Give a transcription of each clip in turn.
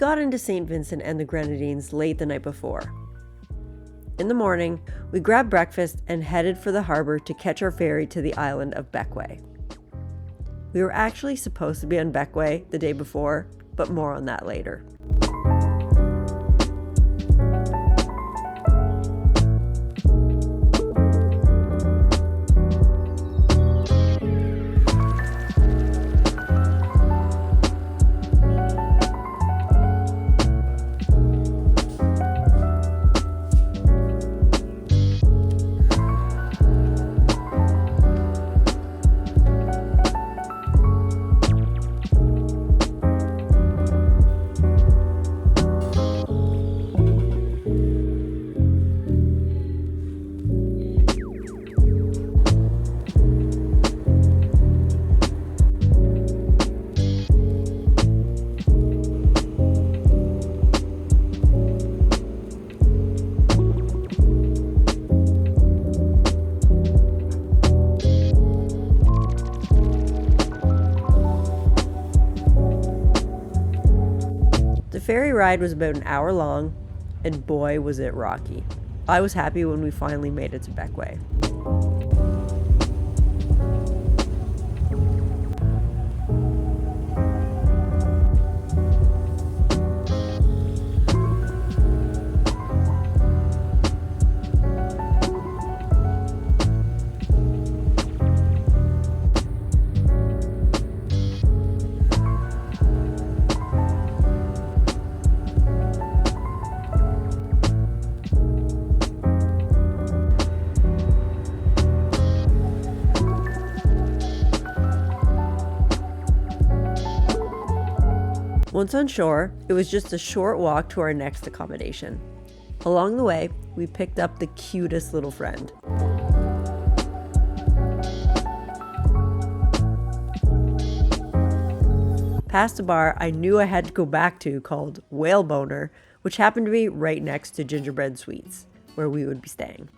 got into Saint Vincent and the Grenadines late the night before. In the morning, we grabbed breakfast and headed for the harbor to catch our ferry to the island of Bequia. We were actually supposed to be on Bequia the day before, but more on that later. The ferry ride was about an hour long, and boy was it rocky. I was happy when we finally made it to Bequia. Once on shore, it was just a short walk to our next accommodation. Along the way, we picked up the cutest little friend. Past a bar I knew I had to go back to called Whale Boner, which happened to be right next to Gingerbread Sweets, where we would be staying.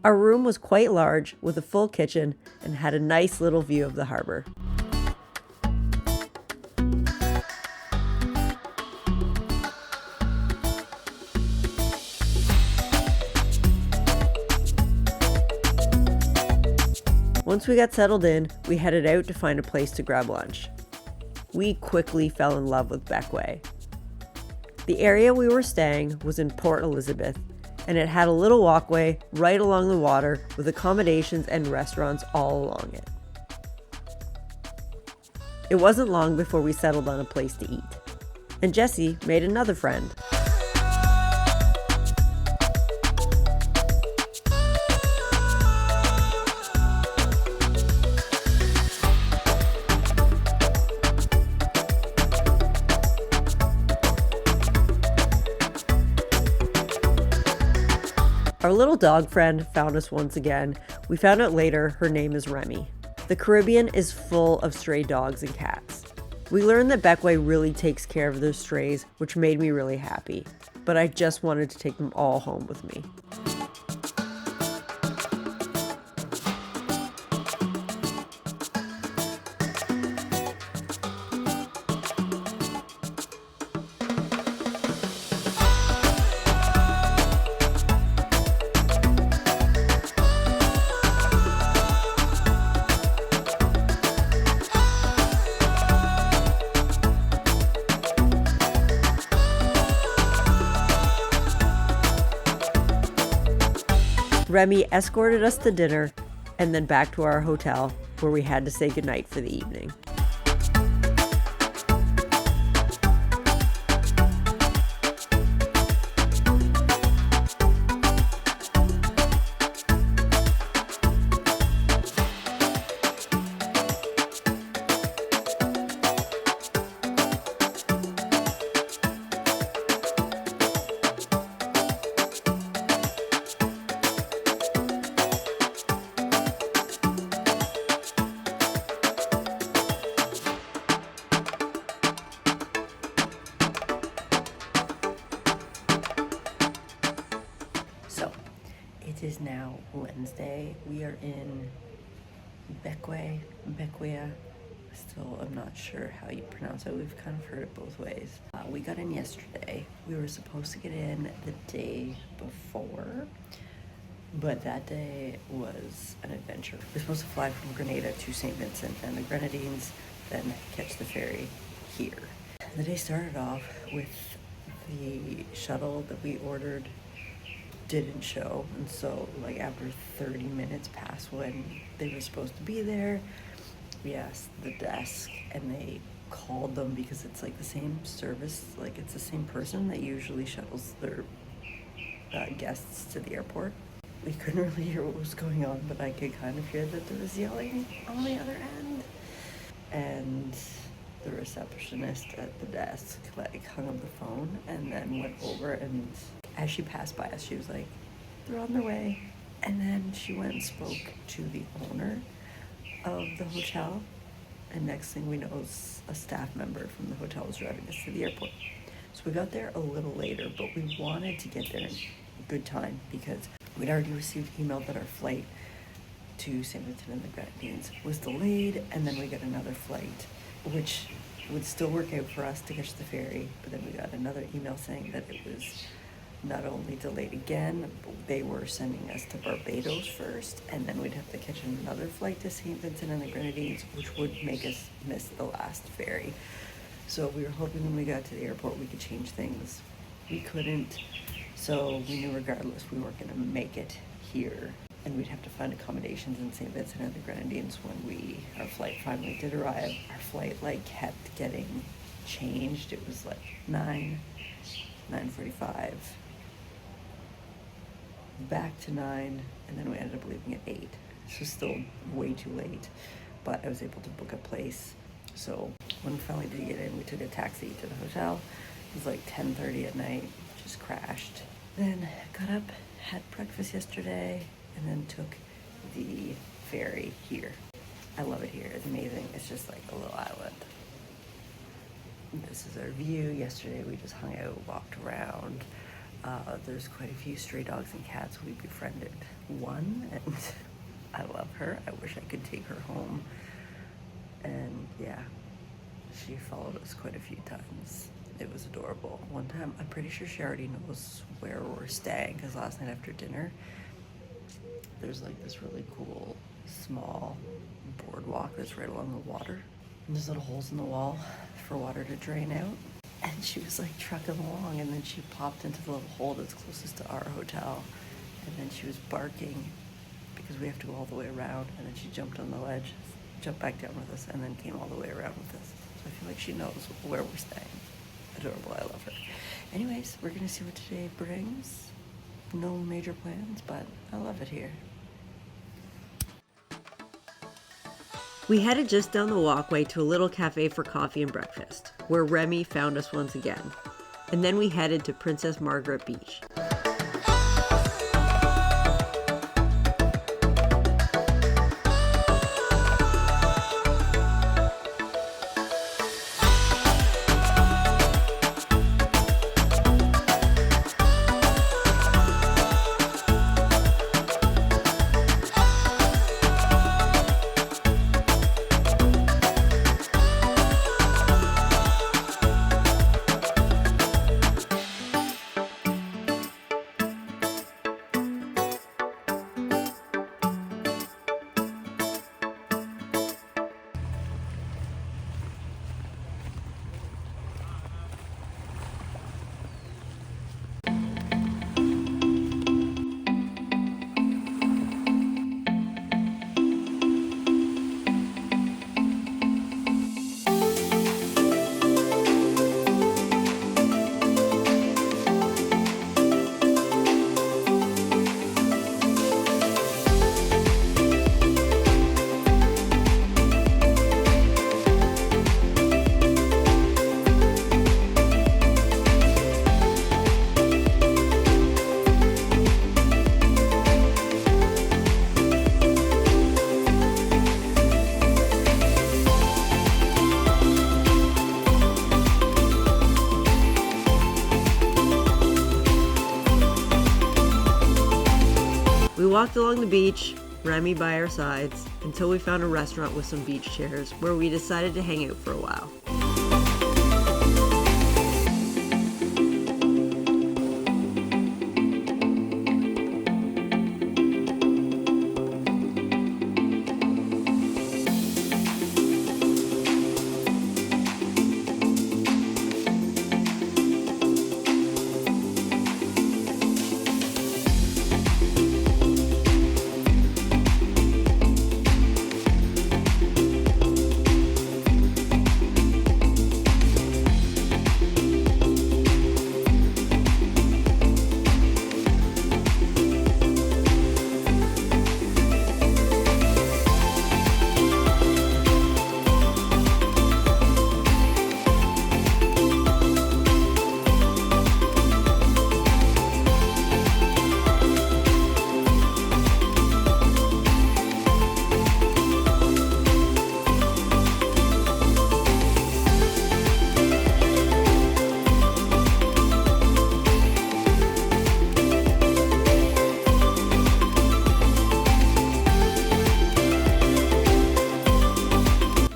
Our room was quite large with a full kitchen and had a nice little view of the harbor. Once we got settled in, we headed out to find a place to grab lunch. We quickly fell in love with Bequia. The area we were staying was in Port Elizabeth, and it had a little walkway right along the water with accommodations and restaurants all along it. It wasn't long before we settled on a place to eat, and Jessie made another friend. Our little dog friend found us once again. We found out later her name is Remy. The Caribbean is full of stray dogs and cats. We learned that Bequia really takes care of their strays, which made me really happy. But I just wanted to take them all home with me. Remy escorted us to dinner and then back to our hotel, where we had to say goodnight for the evening. It is now Wednesday. We are in Bequia. I still so I'm not sure how you pronounce it. We've kind of heard it both ways. We got in yesterday. We were supposed to get in the day before, but that day was an adventure. We're supposed to fly from Grenada to Saint Vincent and the Grenadines, then catch the ferry here. The day started off with the shuttle that we ordered didn't show, and so like after 30 minutes past when they were supposed to be there, we asked the desk and they called them because it's like the same service, like it's the same person that usually shuttles their guests to the airport. We couldn't really hear what was going on, but I could kind of hear that there was yelling on the other end. And the receptionist at the desk like hung up the phone and then went over, and as she passed by us, she was like, they're on their way. And then she went and spoke to the owner of the hotel, and next thing we know, a staff member from the hotel was driving us to the airport. So we got there a little later, but we wanted to get there in good time because we'd already received email that our flight to Saint Vincent and the Grenadines was delayed, and then we got another flight which would still work out for us to catch the ferry, but then we got another email saying that it was not only delayed again, but they were sending us to Barbados first, and then we'd have to catch another flight to Saint Vincent and the Grenadines, which would make us miss the last ferry. So we were hoping when we got to the airport we could change things. We couldn't, so we knew regardless we weren't going to make it here, and we'd have to find accommodations in St. Vincent and the Grenadines when our flight finally did arrive. Our flight like kept getting changed. It was like 9:45, back to 9, and then we ended up leaving at 8. So still way too late, but I was able to book a place. So when we finally did get in, we took a taxi to the hotel. It was like 10:30 at night, just crashed. Then got up, had breakfast yesterday, and then took the ferry here. I love it here, it's amazing. It's just like a little island. This is our view. Yesterday we just hung out, walked around. There's quite a few stray dogs and cats. We befriended one, and I love her. I wish I could take her home. And yeah, she followed us quite a few times. It was adorable. One time, I'm pretty sure she already knows where we're staying, because last night after dinner, there's like this really cool small boardwalk that's right along the water. And there's little holes in the wall for water to drain out. And she was like trucking along, and then she popped into the little hole that's closest to our hotel. And then she was barking because we have to go all the way around. And then she jumped on the ledge, jumped back down with us, and then came all the way around with us. So I feel like she knows where we're staying. Adorable, I love her. Anyways, we're gonna see what today brings. No major plans, but I love it here. We headed just down the walkway to a little cafe for coffee and breakfast, where Remy found us once again. And then we headed to Princess Margaret Beach. We walked along the beach, Remy by our sides, until we found a restaurant with some beach chairs where we decided to hang out for a while.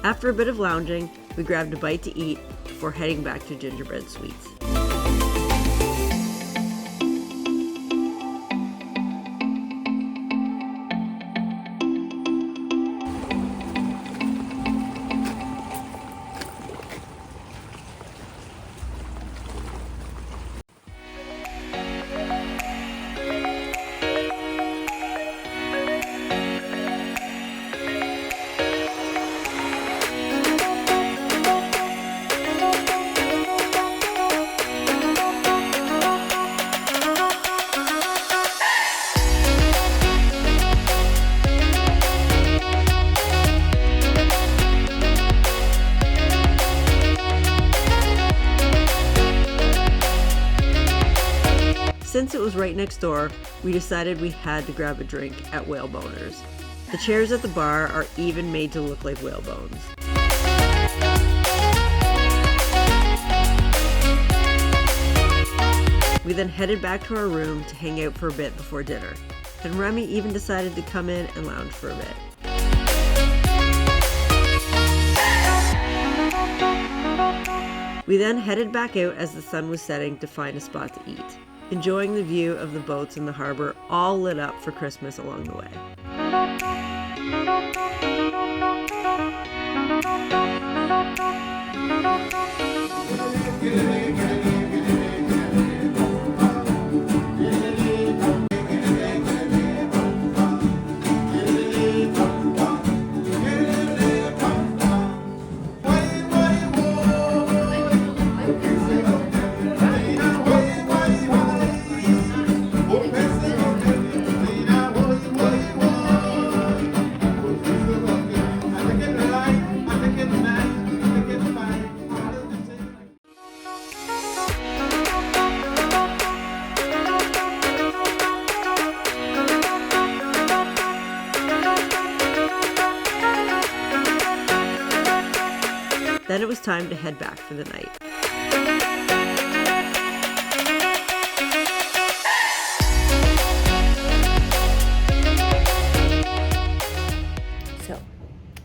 After a bit of lounging, we grabbed a bite to eat before heading back to Gingerbread Sweets. Since it was right next door, we decided we had to grab a drink at Whaleboner's. The chairs at the bar are even made to look like whale bones. We then headed back to our room to hang out for a bit before dinner, and Remy even decided to come in and lounge for a bit. We then headed back out as the sun was setting to find a spot to eat, enjoying the view of the boats in the harbor all lit up for Christmas along the way. Then it was time to head back for the night. So,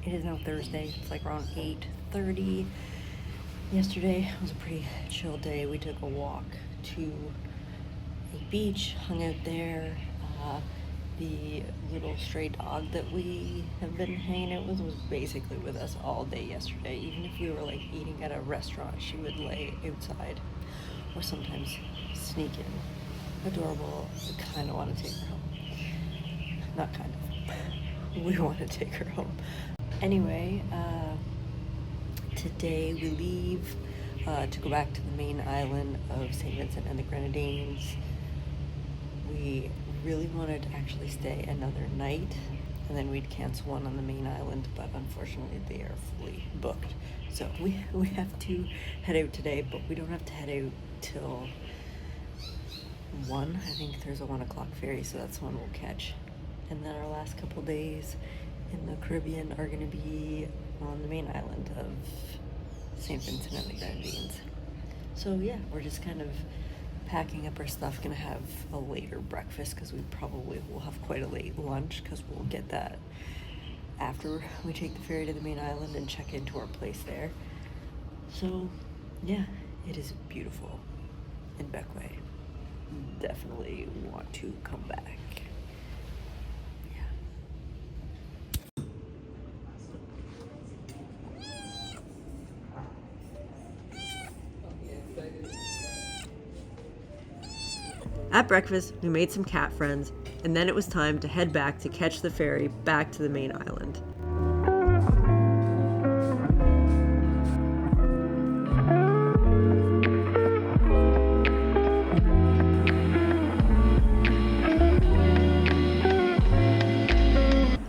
it is now Thursday. It's like around 8:30. Yesterday was a pretty chill day. We took a walk to a beach, hung out there. The little stray dog that we have been hanging out with was basically with us all day yesterday. Even if we were like eating at a restaurant, she would lay outside or sometimes sneak in. Adorable. I kind of want to take her home. Not kind of. We want to take her home. Anyway, today we leave to go back to the main island of Saint Vincent and the Grenadines. We really wanted to actually stay another night, and then we'd cancel one on the main island, but unfortunately they are fully booked. So we have to head out today, but we don't have to head out till 1. I think there's a 1 o'clock ferry, so that's one we'll catch. And then our last couple days in the Caribbean are going to be on the main island of Saint Vincent and the Grenadines. So yeah, we're just kind of packing up our stuff, gonna have a later breakfast because we probably will have quite a late lunch because we'll get that after we take the ferry to the main island and check into our place there. So yeah, it is beautiful in Bequia. Definitely want to come back. At breakfast, we made some cat friends, and then it was time to head back to catch the ferry back to the main island.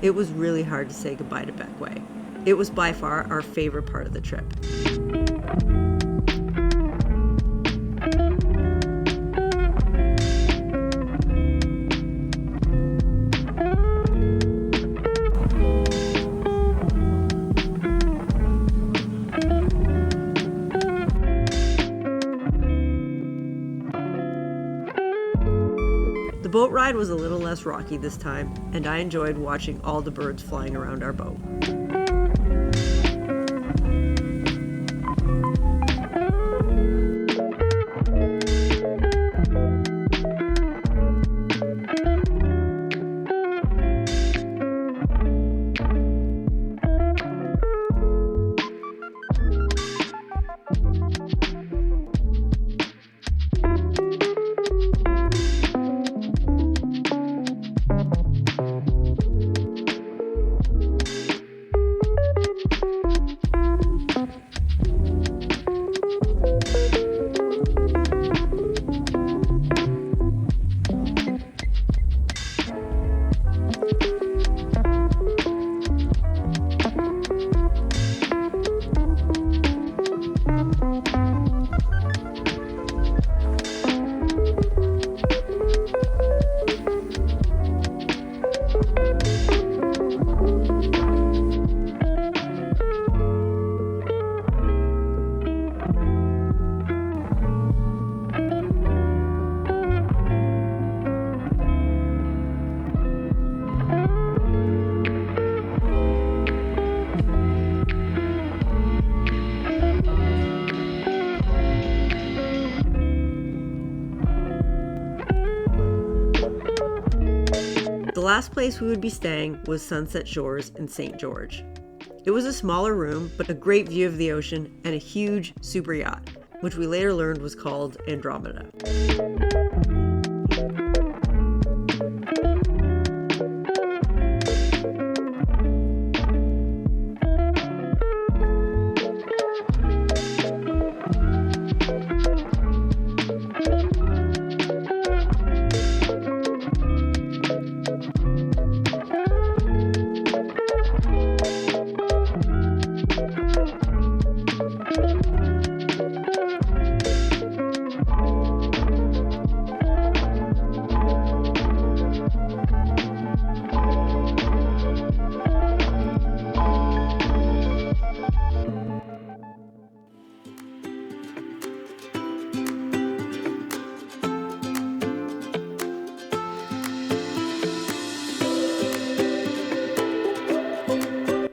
It was really hard to say goodbye to Bequia. It was by far our favorite part of the trip. The boat ride was a little less rocky this time, and I enjoyed watching all the birds flying around our boat. The last place we would be staying was Sunset Shores in St. George. It was a smaller room, but a great view of the ocean and a huge super yacht, which we later learned was called Andromeda.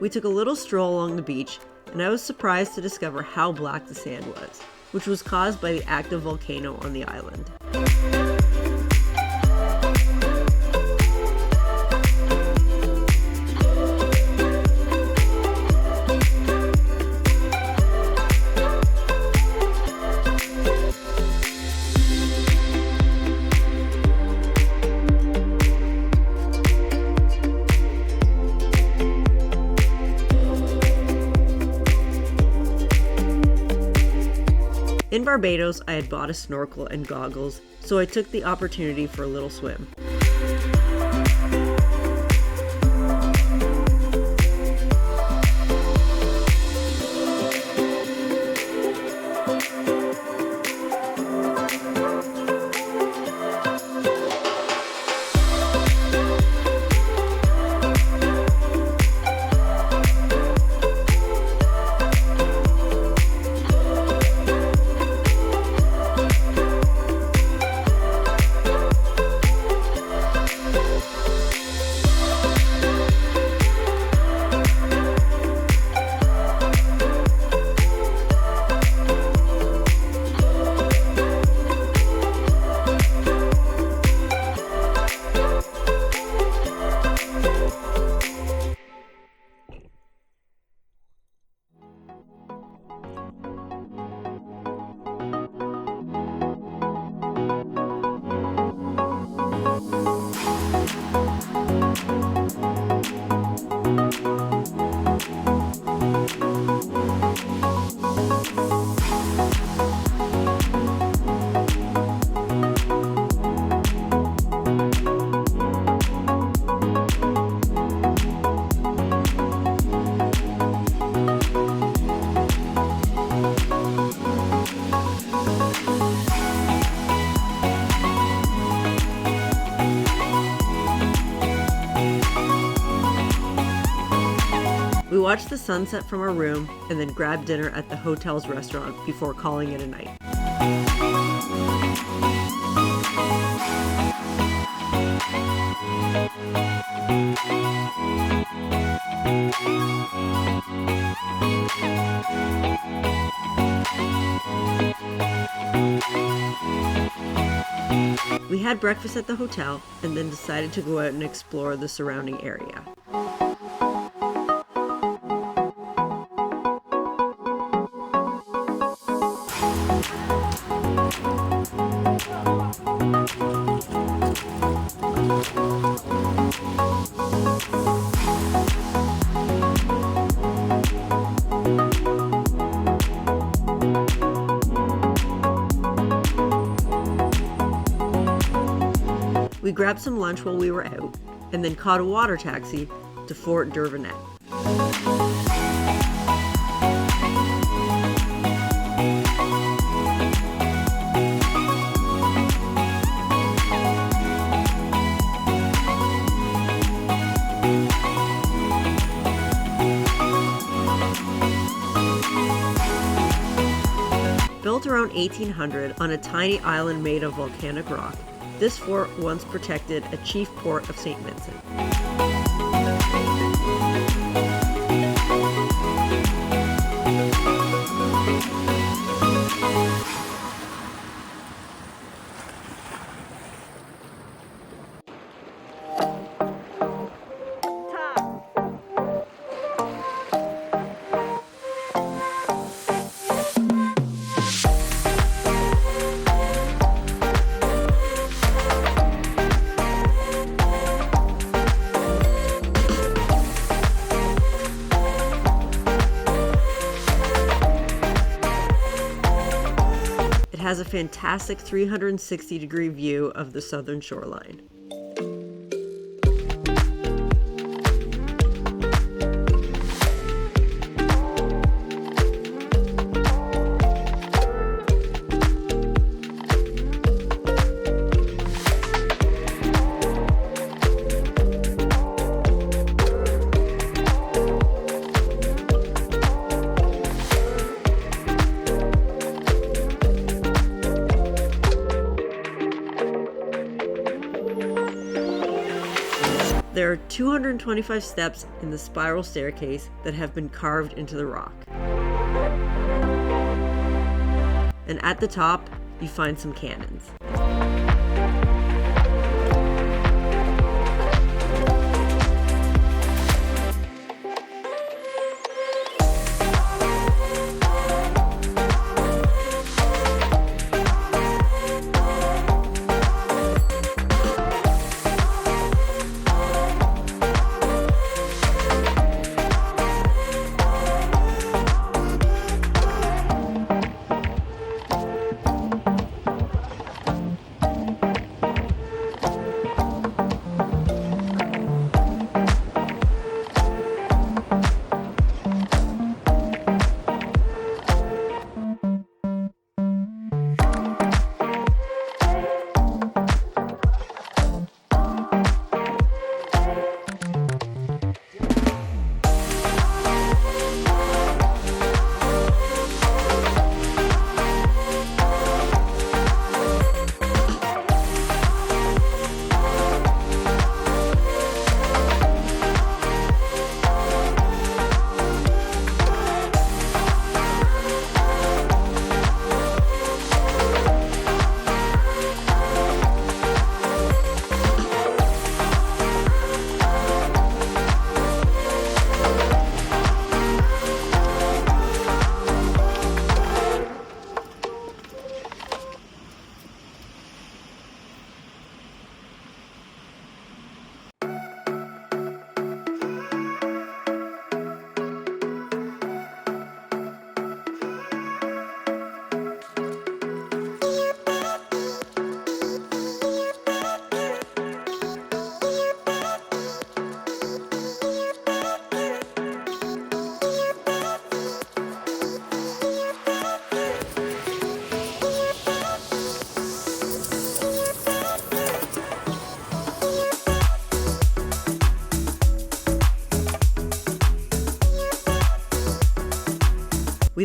We took a little stroll along the beach, and I was surprised to discover how black the sand was, which was caused by the active volcano on the island. In Barbados, I had bought a snorkel and goggles, so I took the opportunity for a little swim. watched the sunset from our room and then grabbed dinner at the hotel's restaurant before calling it a night. We had breakfast at the hotel and then decided to go out and explore the surrounding area. We grabbed some lunch while we were out, and then caught a water taxi to Fort Dervenet. Built around 1800 on a tiny island made of volcanic rock, this fort once protected a chief port of Saint Vincent. It has a fantastic 360-degree view of the southern shoreline. There are 225 steps in the spiral staircase that have been carved into the rock. And at the top, you find some cannons.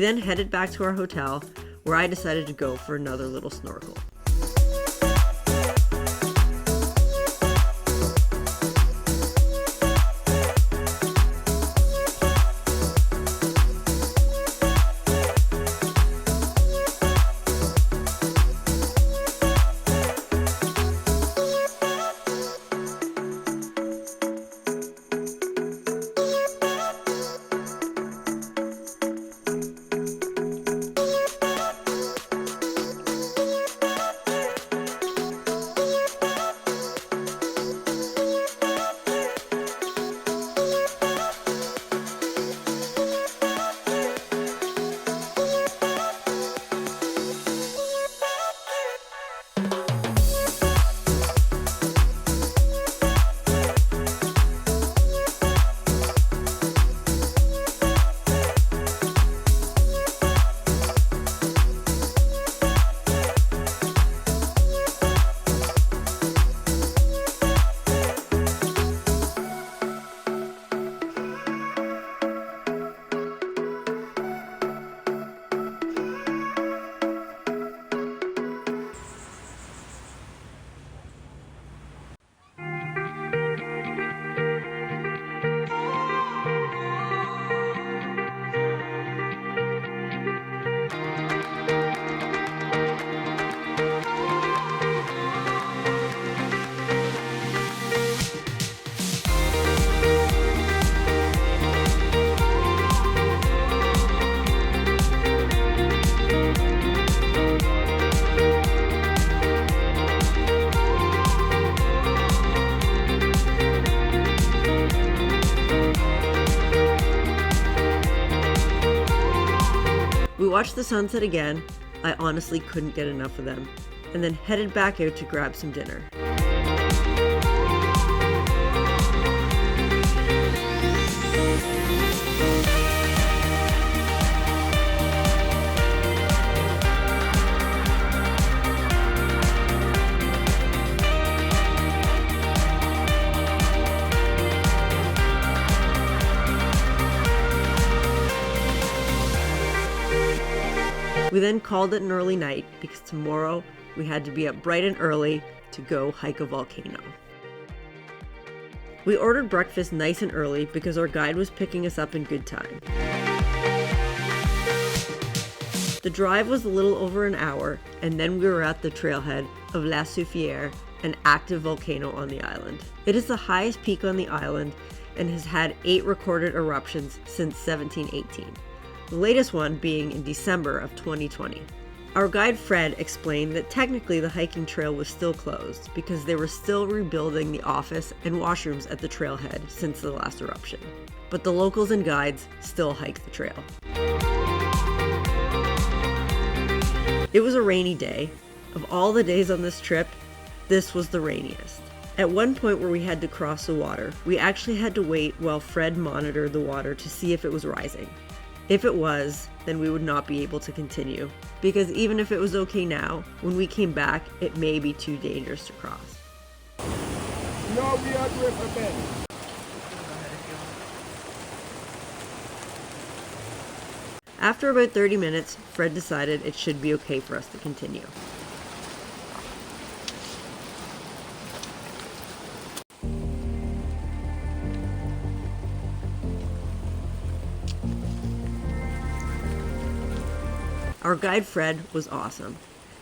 We then headed back to our hotel, where I decided to go for another little snorkel. We watched the sunset again. I honestly couldn't get enough of them, and then headed back out to grab some dinner. We then called it an early night because tomorrow we had to be up bright and early to go hike a volcano. We ordered breakfast nice and early because our guide was picking us up in good time. The drive was a little over an hour, and then we were at the trailhead of La Soufrière, an active volcano on the island. It is the highest peak on the island and has had 8 recorded eruptions since 1718. The latest one being in December of 2020. Our guide Fred explained that technically the hiking trail was still closed because they were still rebuilding the office and washrooms at the trailhead since the last eruption. But the locals and guides still hike the trail. It was a rainy day. Of all the days on this trip, this was the rainiest. At one point where we had to cross the water, we actually had to wait while Fred monitored the water to see if it was rising. If it was, then we would not be able to continue, because even if it was okay now, when we came back, it may be too dangerous to cross. No, we are doing for Ben. After about 30 minutes, Fred decided it should be okay for us to continue. Our guide Fred was awesome.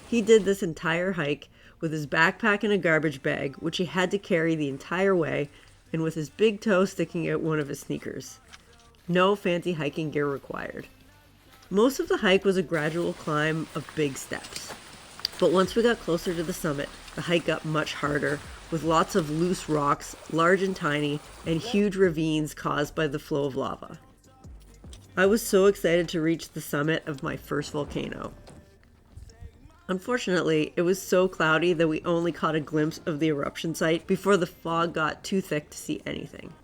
He did this entire hike with his backpack and a garbage bag, which he had to carry the entire way, and with his big toe sticking out one of his sneakers. No fancy hiking gear required. Most of the hike was a gradual climb of big steps. But once we got closer to the summit, the hike got much harder, with lots of loose rocks, large and tiny, and huge ravines caused by the flow of lava. I was so excited to reach the summit of my first volcano. Unfortunately, it was so cloudy that we only caught a glimpse of the eruption site before the fog got too thick to see anything.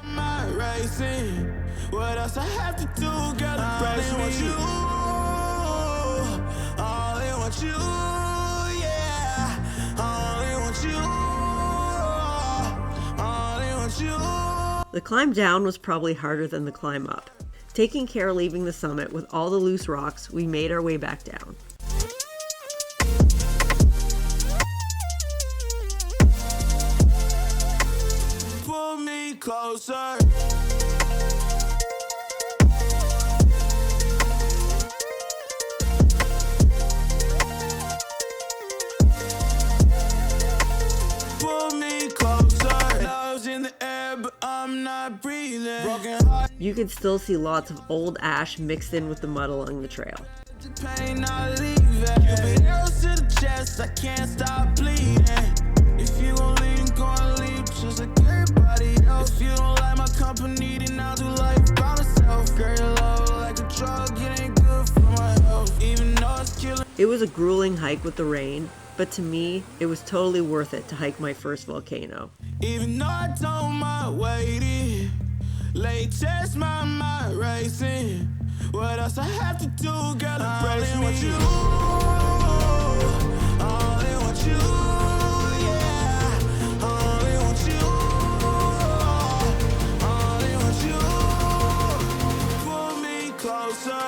The climb down was probably harder than the climb up. Taking care of leaving the summit with all the loose rocks, we made our way back down. Pull me closer. Pull me closer. Love's in the air, but I'm not breathing. Broken heart. You can still see lots of old ash mixed in with the mud along the trail. Pain, I'll leave it. Cupid arrows to the chest, I can't stop bleeding. If you gon' leave, gon' leave just like everybody else. If you don't like my company, then I'll do life by myself. Girl, your love like a drug, it ain't good for my health. Even though it's killing. It was a grueling hike with the rain, but to me, it was totally worth it to hike my first volcano. Even though I don't mind waiting, late test my mind racing. What else I have to do, girl, embrace me. You, I only want you, yeah. I only want you, I only want you. Pull me closer.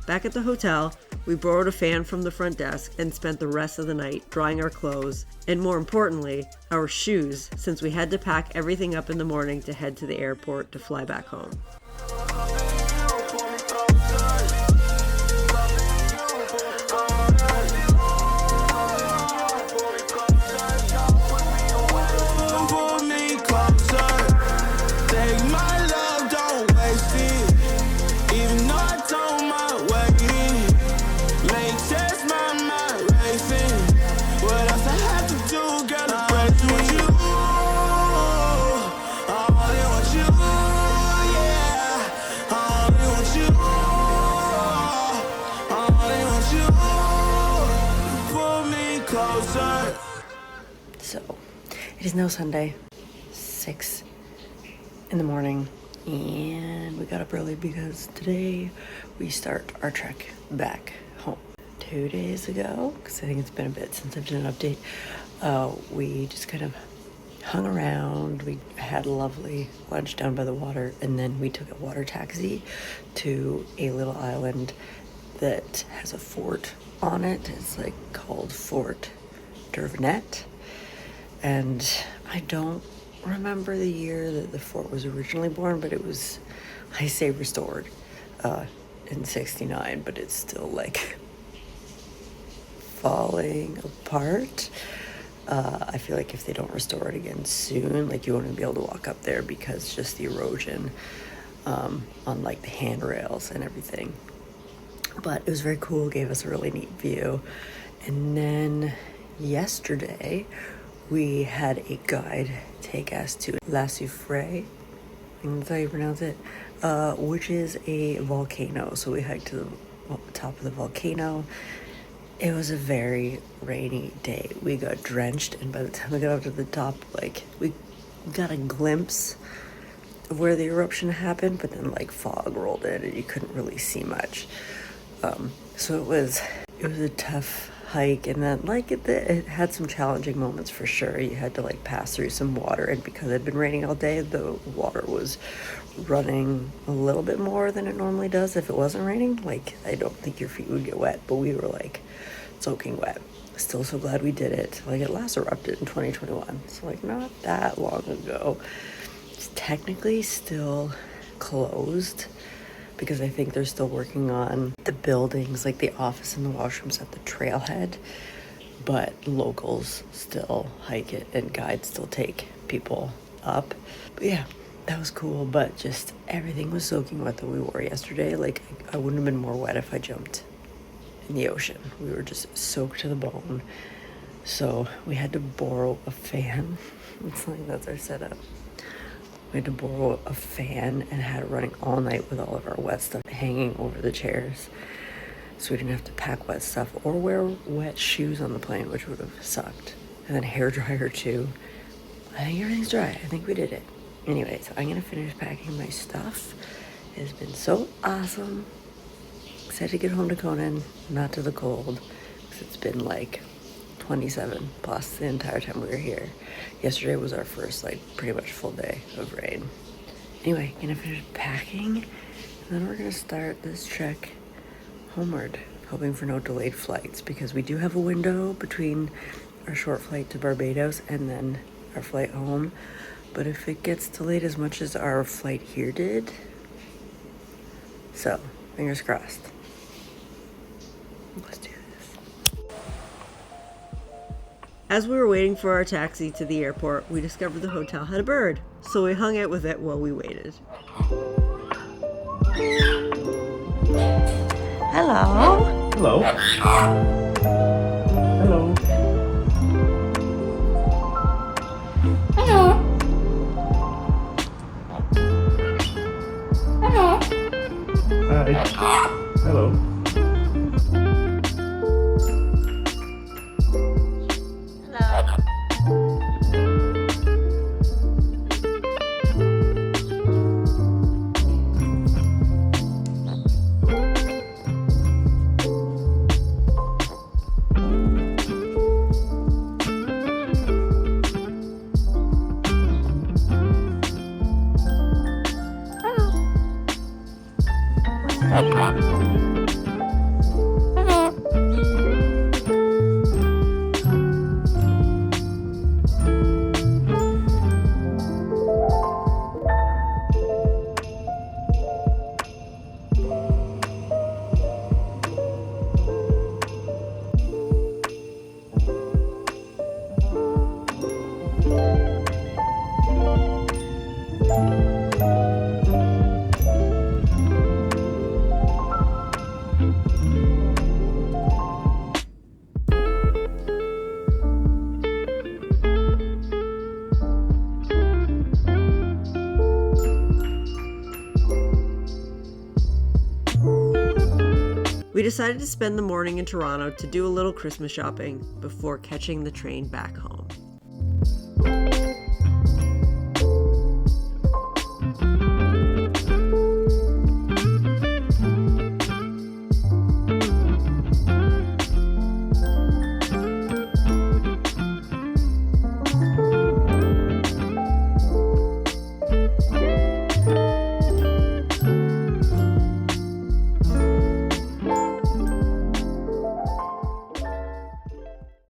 Back at the hotel, we borrowed a fan from the front desk and spent the rest of the night drying our clothes, and more importantly, our shoes, since we had to pack everything up in the morning to head to the airport to fly back home. So, it is now Sunday, 6 in the morning, and we got up early because today we start our trek back home. 2 days ago, because I think it's been a bit since I've done an update, we just kind of hung around. We had a lovely lunch down by the water, and then we took a water taxi to a little island that has a fort on it. It's like called Fort Dervenet, and I don't remember the year that the fort was originally born, but it was, I say restored in 69, but it's still like falling apart. I feel like if they don't restore it again soon, like you won't be able to walk up there because just the erosion on like the handrails and everything. But it was very cool, gave us a really neat view. And then yesterday we had a guide take us to La Soufrière, I think that's how you pronounce it, which is a volcano. So we hiked to the top of the volcano. It was a very rainy day. We got drenched, and by the time we got up to the top, like, we got a glimpse of where the eruption happened, but then like fog rolled in and you couldn't really see much. So it was a tough hike, and then like it had some challenging moments for sure. You had to like pass through some water, and because it had been raining all day, the water was running a little bit more than it normally does if it wasn't raining. Like, I don't think your feet would get wet, but we were like soaking wet. Still so glad we did it. Like, it last erupted in 2021, so like not that long ago. It's technically still closed because I think they're still working on the buildings, like the office and the washrooms at the trailhead, but locals still hike it and guides still take people up. But yeah, that was cool, but just everything was soaking wet that we wore yesterday. Like, I wouldn't have been more wet if I jumped in the ocean. We were just soaked to the bone. So we had to borrow a fan. It's like, that's our setup. We had to borrow a fan and had it running all night with all of our wet stuff hanging over the chairs. So we didn't have to pack wet stuff or wear wet shoes on the plane, which would have sucked. And then hair dryer too. I think everything's dry. I think we did it. Anyway, so I'm gonna finish packing my stuff. It has been so awesome. Excited to get home to Conan, not to the cold, because it's been like 27 plus the entire time we were here. Yesterday was our first like pretty much full day of rain, Anyway, gonna finish packing, and then we're gonna start this trek homeward, hoping for no delayed flights, because we do have a window between our short flight to Barbados and then our flight home. But if it gets delayed as much as our flight here did, so fingers crossed. Let's do this. As we were waiting for our taxi to the airport, we discovered the hotel had a bird, so we hung out with it while we waited. Hello. Hello. Hello. Hi. Hello. We decided to spend the morning in Toronto to do a little Christmas shopping before catching the train back home.